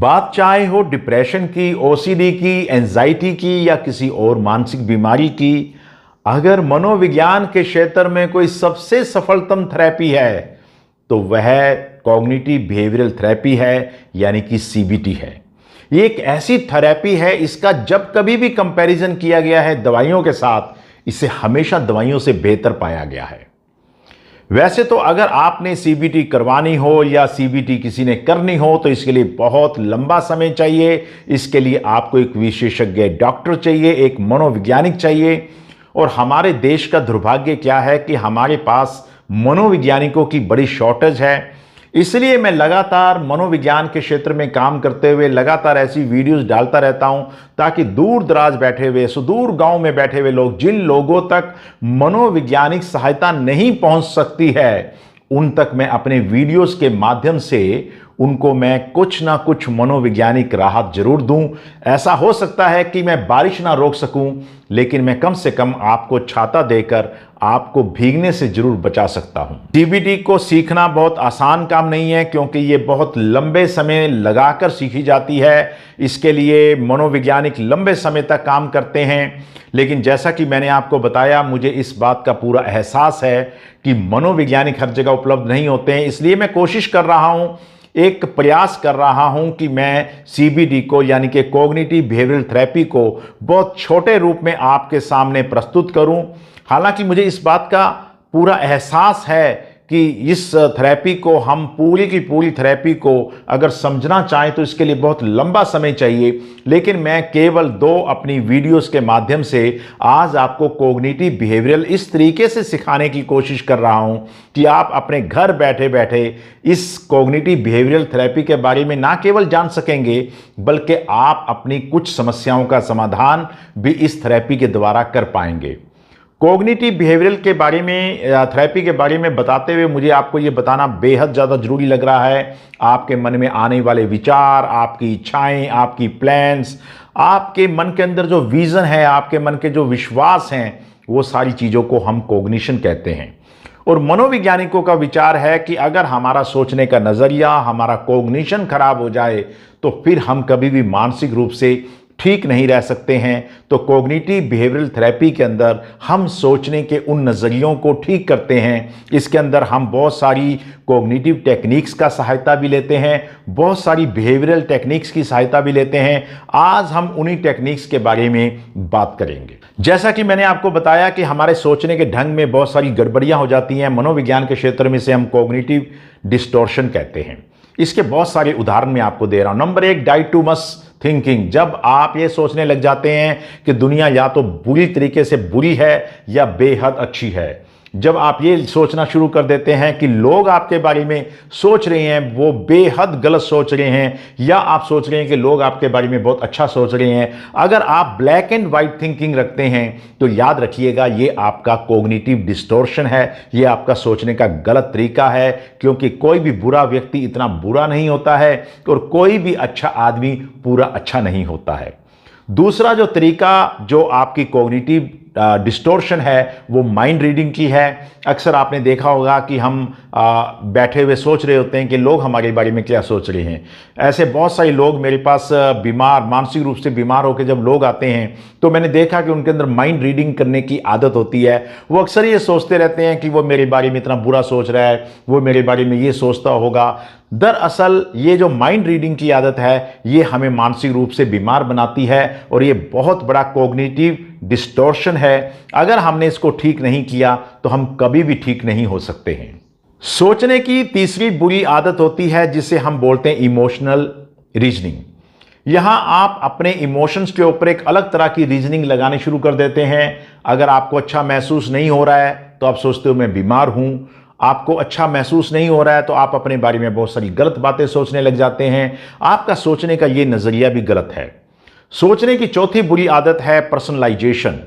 बात चाहे हो डिप्रेशन की, ओसीडी की, एंजाइटी की या किसी और मानसिक बीमारी की, अगर मनोविज्ञान के क्षेत्र में कोई सबसे सफलतम थेरेपी है तो वह कॉग्निटिव बिहेवियरल थेरेपी है, यानी कि सीबीटी है। ये एक ऐसी थेरेपी है, इसका जब कभी भी कंपैरिजन किया गया है दवाइयों के साथ, इसे हमेशा दवाइयों से बेहतर पाया गया है। वैसे तो अगर आपने सीबीटी करवानी हो या सीबीटी किसी ने करनी हो तो इसके लिए बहुत लंबा समय चाहिए। इसके लिए आपको एक विशेषज्ञ डॉक्टर चाहिए, एक मनोवैज्ञानिक चाहिए। और हमारे देश का दुर्भाग्य क्या है कि हमारे पास मनोवैज्ञानिकों की बड़ी शॉर्टेज है। इसलिए मैं लगातार मनोविज्ञान के क्षेत्र में काम करते हुए लगातार ऐसी वीडियोस डालता रहता हूं, ताकि दूर दराज बैठे हुए, सुदूर गांव में बैठे हुए लोग, जिन लोगों तक मनोवैज्ञानिक सहायता नहीं पहुंच सकती है, उन तक मैं अपने वीडियोस के माध्यम से उनको मैं कुछ ना कुछ मनोवैज्ञानिक राहत जरूर दूं। ऐसा हो सकता है कि मैं बारिश ना रोक सकूं, लेकिन मैं कम से कम आपको छाता देकर आपको भीगने से जरूर बचा सकता हूं। सीबीटी को सीखना बहुत आसान काम नहीं है, क्योंकि ये बहुत लंबे समय लगाकर सीखी जाती है। इसके लिए मनोवैज्ञानिक लंबे समय तक काम करते हैं। लेकिन जैसा कि मैंने आपको बताया, मुझे इस बात का पूरा एहसास है कि मनोवैज्ञानिक हर जगह उपलब्ध नहीं होते हैं। इसलिए मैं कोशिश कर रहा हूं, एक प्रयास कर रहा हूं कि मैं सीबीडी को, यानी कि कॉग्निटिव बिहेवियरल थेरेपी को, बहुत छोटे रूप में आपके सामने प्रस्तुत करूं। हालांकि मुझे इस बात का पूरा एहसास है कि इस थेरेपी को, हम पूरी की पूरी थेरेपी को अगर समझना चाहें तो इसके लिए बहुत लंबा समय चाहिए। लेकिन मैं केवल 2 अपनी वीडियोस के माध्यम से आज आपको कॉग्निटिव बिहेवियरल इस तरीके से सिखाने की कोशिश कर रहा हूं कि आप अपने घर बैठे बैठे इस कॉग्निटिव बिहेवियरल थेरेपी के बारे में ना केवल जान सकेंगे, बल्कि आप अपनी कुछ समस्याओं का समाधान भी इस थेरेपी के द्वारा कर पाएंगे। कॉग्निटिव बिहेवियरल के बारे में, थेरेपी के बारे में बताते हुए मुझे आपको ये बताना बेहद ज़्यादा ज़रूरी लग रहा है। आपके मन में आने वाले विचार, आपकी इच्छाएं, आपकी प्लान्स, आपके मन के अंदर जो विज़न है, आपके मन के जो विश्वास हैं, वो सारी चीज़ों को हम कॉग्निशन कहते हैं। और मनोवैज्ञानिकों का विचार है कि अगर हमारा सोचने का नज़रिया, हमारा कॉग्निशन खराब हो जाए तो फिर हम कभी भी मानसिक रूप से ठीक नहीं रह सकते हैं। तो कॉग्निटिव बिहेवियरल थेरेपी के अंदर हम सोचने के उन नज़रियों को ठीक करते हैं। इसके अंदर हम बहुत सारी कॉग्निटिव टेक्निक्स का सहायता भी लेते हैं, बहुत सारी बिहेवियरल टेक्निक्स की सहायता भी लेते हैं। आज हम उन्हीं टेक्निक्स के बारे में बात करेंगे। जैसा कि मैंने आपको बताया कि हमारे सोचने के ढंग में बहुत सारी गड़बड़ियां हो जाती हैं। मनोविज्ञान के क्षेत्र में से हम कॉग्निटिव डिस्टॉर्शन कहते हैं। इसके बहुत सारे उदाहरण मैं आपको दे रहा हूं। Number 1, dichotomous thinking. जब आप ये सोचने लग जाते हैं कि दुनिया या तो बुरी तरीके से बुरी है या बेहद अच्छी है, जब आप ये सोचना शुरू कर देते हैं कि लोग आपके बारे में सोच रहे हैं वो बेहद गलत सोच रहे हैं, या आप सोच रहे हैं कि लोग आपके बारे में बहुत अच्छा सोच रहे हैं, अगर आप ब्लैक एंड वाइट थिंकिंग रखते हैं तो याद रखिएगा ये आपका कॉग्निटिव डिस्टॉर्शन है, ये आपका सोचने का गलत तरीका है। क्योंकि कोई भी बुरा व्यक्ति इतना बुरा नहीं होता है और कोई भी अच्छा आदमी पूरा अच्छा नहीं होता है। दूसरा जो तरीका जो आपकी कॉग्निटिव डिस्टॉर्शन है वो माइंड रीडिंग की है। अक्सर आपने देखा होगा कि हम बैठे हुए सोच रहे होते हैं कि लोग हमारे बारे में क्या सोच रहे हैं। ऐसे बहुत सारे लोग मेरे पास बीमार, मानसिक रूप से बीमार होकर जब लोग आते हैं तो मैंने देखा कि उनके अंदर माइंड रीडिंग करने की आदत होती है। वो अक्सर ये सोचते रहते हैं कि वो मेरे बारे में इतना बुरा सोच रहा है, वो मेरे बारे में ये सोचता होगा। दरअसल ये जो माइंड रीडिंग की आदत है ये हमें मानसिक रूप से बीमार बनाती है और ये बहुत बड़ा कॉग्निटिव डिस्टॉर्शन है। अगर हमने इसको ठीक नहीं किया तो हम कभी भी ठीक नहीं हो सकते हैं। सोचने की तीसरी बुरी आदत होती है जिसे हम बोलते हैं इमोशनल रीजनिंग। यहां आप अपने इमोशंस के ऊपर एक अलग तरह की रीजनिंग लगाने शुरू कर देते हैं। अगर आपको अच्छा महसूस नहीं हो रहा है तो आप सोचते हो मैं बीमार हूं। आपको अच्छा महसूस नहीं हो रहा है तो आप अपने बारे में बहुत सारी गलत बातें सोचने लग जाते हैं। आपका सोचने का ये नजरिया भी गलत है। सोचने की चौथी बुरी आदत है पर्सनलाइजेशन।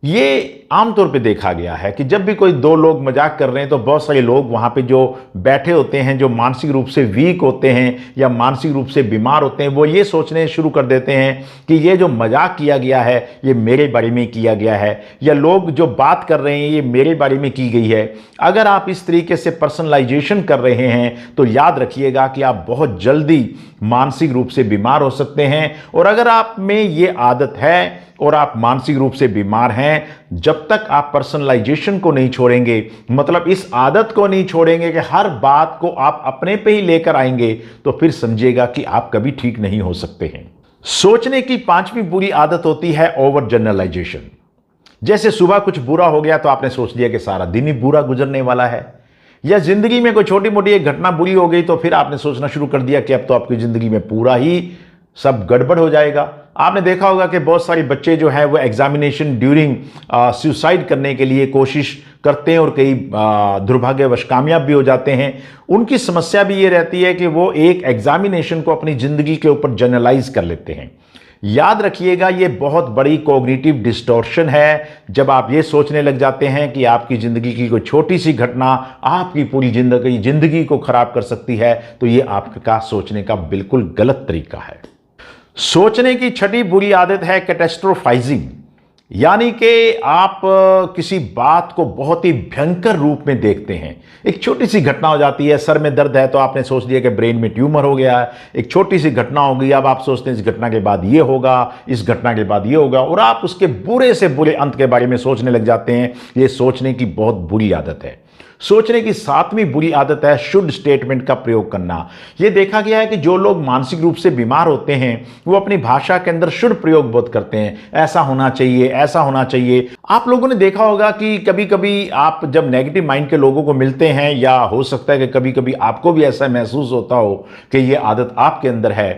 ये आमतौर पे देखा गया है कि जब भी कोई दो लोग मजाक कर रहे हैं तो बहुत सारे लोग वहां पे जो बैठे होते हैं, जो मानसिक रूप से वीक होते हैं या मानसिक रूप से बीमार होते हैं, वो ये सोचने शुरू कर देते हैं कि ये जो मजाक किया गया है ये मेरे बारे में किया गया है, या लोग जो बात कर रहे हैं ये मेरे बारे में की गई है। अगर आप इस तरीके से पर्सनलाइजेशन कर रहे हैं तो याद रखिएगा कि आप बहुत जल्दी मानसिक रूप से बीमार हो सकते हैं। और अगर आप में ये आदत है और आप मानसिक रूप से बीमार हैं, जब तक आप पर्सनलाइजेशन को नहीं छोड़ेंगे, मतलब इस आदत को नहीं छोड़ेंगे कि हर बात को आप अपने पे ही लेकर आएंगे, तो फिर समझिएगा कि आप कभी ठीक नहीं हो सकते हैं। सोचने की पांचवी बुरी आदत होती है ओवर जनरलाइजेशन। जैसे सुबह कुछ बुरा हो गया तो आपने सोच लिया कि सारा दिन ही बुरा गुजरने वाला है, या जिंदगी में कोई छोटी मोटी एक घटना बुरी हो गई तो फिर आपने सोचना शुरू कर दिया कि अब तो आपकी जिंदगी में पूरा ही सब गड़बड़ हो जाएगा। आपने देखा होगा कि बहुत सारे बच्चे जो है वो एग्जामिनेशन ड्यूरिंग सुसाइड करने के लिए कोशिश करते हैं और कई दुर्भाग्यवश कामयाब भी हो जाते हैं। उनकी समस्या भी ये रहती है कि वो एक एग्जामिनेशन को अपनी जिंदगी के ऊपर जनरलाइज कर लेते हैं। याद रखिएगा, ये बहुत बड़ी कॉग्निटिव डिस्टॉर्शन है। जब आप ये सोचने लग जाते हैं कि आपकी जिंदगी की कोई छोटी सी घटना आपकी पूरी जिंदगी को खराब कर सकती है, तो ये आपका सोचने का बिल्कुल गलत तरीका है। सोचने की छठी बुरी आदत है कैटास्ट्रोफाइजिंग, यानी कि आप किसी बात को बहुत ही भयंकर रूप में देखते हैं। एक छोटी सी घटना हो जाती है, सर में दर्द है तो आपने सोच लिया कि ब्रेन में ट्यूमर हो गया है। एक छोटी सी घटना हो गई, अब आप सोचते हैं इस घटना के बाद ये होगा, इस घटना के बाद ये होगा, और आप उसके बुरे से बुरे अंत के बारे में सोचने लग जाते हैं। ये सोचने की बहुत बुरी आदत है। सोचने की सातवीं बुरी आदत है शुड स्टेटमेंट का प्रयोग करना। यह देखा गया है कि जो लोग मानसिक रूप से बीमार होते हैं वो अपनी भाषा के अंदर शुड प्रयोग बहुत करते हैं। ऐसा होना चाहिए, ऐसा होना चाहिए। आप लोगों ने देखा होगा कि कभी कभी आप जब नेगेटिव माइंड के लोगों को मिलते हैं, या हो सकता है कि कभी कभी आपको भी ऐसा महसूस होता हो कि यह आदत आपके अंदर है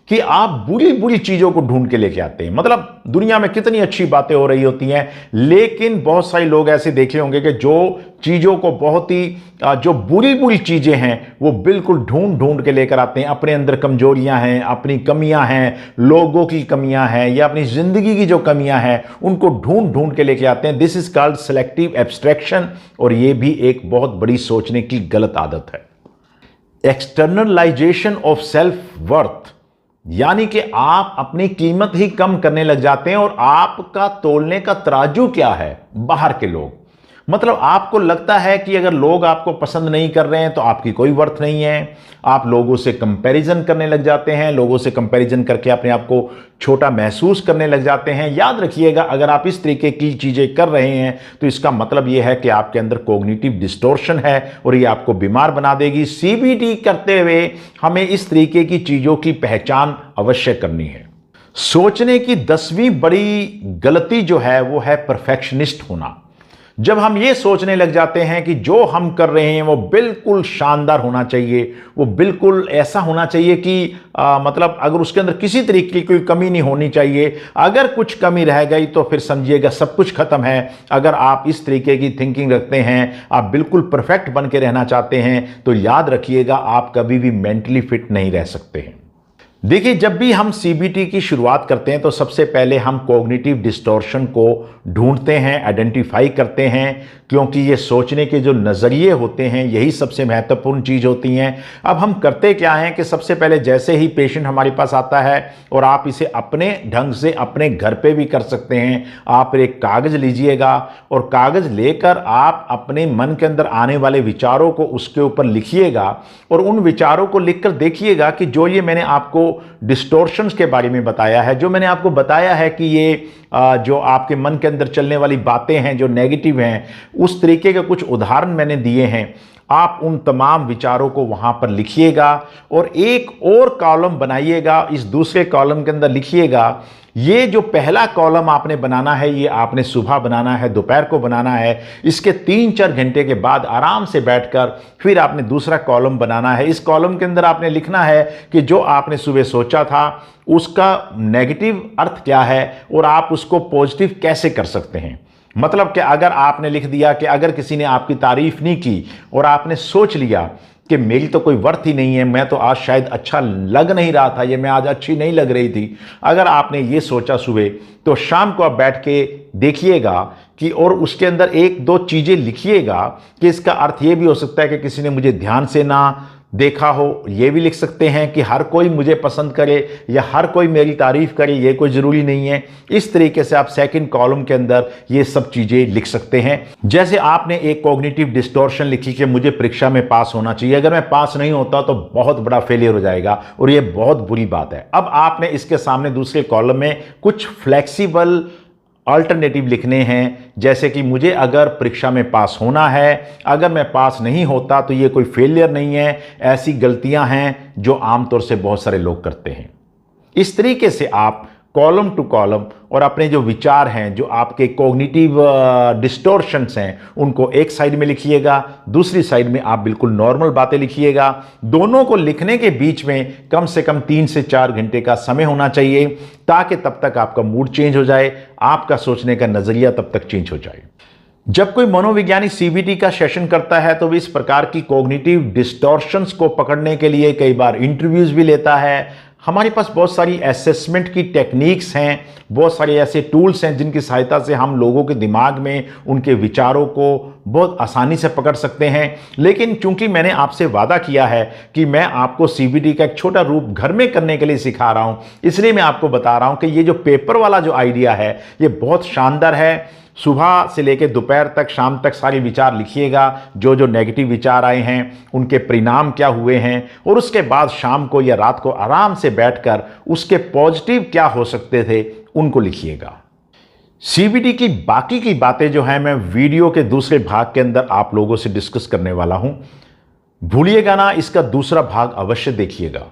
कि आप बुरी बुरी चीजों को ढूंढ के लेके आते हैं। मतलब दुनिया में कितनी अच्छी बातें हो रही होती हैं, लेकिन बहुत सारे लोग ऐसे देखे होंगे कि जो चीजों को बहुत ही जो बुरी बुरी चीजें हैं वो बिल्कुल ढूंढ ढूंढ के लेकर आते हैं। अपने अंदर कमजोरियां हैं, अपनी कमियां हैं, लोगों की कमियां हैं, या अपनी जिंदगी की जो कमियां हैं उनको ढूंढ ढूंढ के लेके आते हैं। This is called selective abstraction, और ये भी एक बहुत बड़ी सोचने की गलत आदत है। एक्सटर्नलाइजेशन ऑफ सेल्फ वर्थ, यानी कि आप अपनी कीमत ही कम करने लग जाते हैं, और आपका तोलने का तराजू क्या है? बाहर के लोग। मतलब आपको लगता है कि अगर लोग आपको पसंद नहीं कर रहे हैं तो आपकी कोई वर्थ नहीं है। आप लोगों से कंपैरिजन करने लग जाते हैं, लोगों से कंपैरिजन करके अपने आप को छोटा महसूस करने लग जाते हैं। याद रखिएगा, अगर आप इस तरीके की चीजें कर रहे हैं तो इसका मतलब यह है कि आपके अंदर कॉग्निटिव डिस्टॉर्शन है, और ये आपको बीमार बना देगी। सीबीटी करते हुए हमें इस तरीके की चीजों की पहचान अवश्य करनी है। सोचने की 10वीं बड़ी गलती जो है वो है परफेक्शनिस्ट होना। जब हम ये सोचने लग जाते हैं कि जो हम कर रहे हैं वो बिल्कुल शानदार होना चाहिए, वो बिल्कुल ऐसा होना चाहिए कि मतलब अगर उसके अंदर किसी तरीके की कोई कमी नहीं होनी चाहिए। अगर कुछ कमी रह गई तो फिर समझिएगा सब कुछ खत्म है। अगर आप इस तरीके की थिंकिंग रखते हैं, आप बिल्कुल परफेक्ट बन के रहना चाहते हैं, तो याद रखिएगा आप कभी भी मेंटली फिट नहीं रह सकते हैं। देखिए, जब भी हम सीबीटी की शुरुआत करते हैं तो सबसे पहले हम कॉग्निटिव डिस्टॉर्शन को ढूंढते हैं, आइडेंटिफाई करते हैं, क्योंकि ये सोचने के जो नज़रिए होते हैं यही सबसे महत्वपूर्ण चीज़ होती हैं। अब हम करते क्या हैं कि सबसे पहले जैसे ही पेशेंट हमारे पास आता है, और आप इसे अपने ढंग से अपने घर पे भी कर सकते हैं, आप एक कागज़ लीजिएगा और कागज़ लेकर आप अपने मन के अंदर आने वाले विचारों को उसके ऊपर लिखिएगा, और उन विचारों को लिखकर देखिएगा कि जो ये मैंने आपको डिस्टॉर्शंस के बारे में बताया है, जो मैंने आपको बताया है कि ये जो आपके मन के अंदर चलने वाली बातें हैं जो नेगेटिव हैं, उस तरीके के कुछ उदाहरण मैंने दिए हैं। आप उन तमाम विचारों को वहां पर लिखिएगा, और एक और कॉलम बनाइएगा। इस दूसरे कॉलम के अंदर लिखिएगा, ये जो पहला कॉलम आपने बनाना है ये आपने सुबह बनाना है, दोपहर को बनाना है। इसके 3-4 घंटे के बाद आराम से बैठकर फिर आपने दूसरा कॉलम बनाना है। इस कॉलम के अंदर आपने लिखना है कि जो आपने सुबह सोचा था उसका नेगेटिव अर्थ क्या है और आप उसको पॉजिटिव कैसे कर सकते हैं। मतलब कि अगर आपने लिख दिया कि अगर किसी ने आपकी तारीफ नहीं की और आपने सोच लिया कि मेरी तो कोई वर्थ ही नहीं है, मैं तो आज शायद अच्छा लग नहीं रहा था, ये मैं आज अच्छी नहीं लग रही थी, अगर आपने ये सोचा सुबह, तो शाम को आप बैठ के देखिएगा कि और उसके अंदर एक दो चीज़ें लिखिएगा कि इसका अर्थ ये भी हो सकता है कि किसी ने मुझे ध्यान से ना देखा हो। ये भी लिख सकते हैं कि हर कोई मुझे पसंद करे या हर कोई मेरी तारीफ करे, ये कोई ज़रूरी नहीं है। इस तरीके से आप सेकंड कॉलम के अंदर ये सब चीज़ें लिख सकते हैं। जैसे आपने एक कॉग्निटिव डिस्टॉर्शन लिखी कि मुझे परीक्षा में पास होना चाहिए, अगर मैं पास नहीं होता तो बहुत बड़ा फेलियर हो जाएगा और ये बहुत बुरी बात है। अब आपने इसके सामने दूसरे कॉलम में कुछ फ्लेक्सिबल अल्टरनेटिव लिखने हैं, जैसे कि मुझे अगर परीक्षा में पास होना है, अगर मैं पास नहीं होता तो ये कोई फेलियर नहीं है, ऐसी गलतियां हैं जो आमतौर से बहुत सारे लोग करते हैं। इस तरीके से आप कॉलम टू कॉलम और अपने जो विचार हैं, जो आपके कॉग्निटिव डिस्टॉर्शंस हैं, उनको एक साइड में लिखिएगा, दूसरी साइड में आप बिल्कुल नॉर्मल बातें लिखिएगा। दोनों को लिखने के बीच में कम से कम 3 से 4 घंटे का समय होना चाहिए, ताकि तब तक आपका मूड चेंज हो जाए, आपका सोचने का नजरिया तब तक चेंज हो जाए। जब कोई मनोवैज्ञानिक सीबीटी का सेशन करता है तो भी इस प्रकार की कॉग्निटिव डिस्टॉर्शंस को पकड़ने के लिए कई बार इंटरव्यूज भी लेता है। हमारे पास बहुत सारी असेसमेंट की टेक्निक्स हैं, बहुत सारे ऐसे टूल्स हैं जिनकी सहायता से हम लोगों के दिमाग में उनके विचारों को बहुत आसानी से पकड़ सकते हैं। लेकिन चूंकि मैंने आपसे वादा किया है कि मैं आपको सीबीटी का एक छोटा रूप घर में करने के लिए सिखा रहा हूं, इसलिए मैं आपको बता रहा हूं कि ये जो पेपर वाला जो आइडिया है ये बहुत शानदार है। सुबह से लेकर दोपहर तक, शाम तक सारे विचार लिखिएगा, जो जो नेगेटिव विचार आए हैं उनके परिणाम क्या हुए हैं, और उसके बाद शाम को या रात को आराम से बैठकर उसके पॉजिटिव क्या हो सकते थे उनको लिखिएगा। सीबीटी की बाकी की बातें जो हैं मैं वीडियो के दूसरे भाग के अंदर आप लोगों से डिस्कस करने वाला हूं। भूलिएगा ना, इसका दूसरा भाग अवश्य देखिएगा।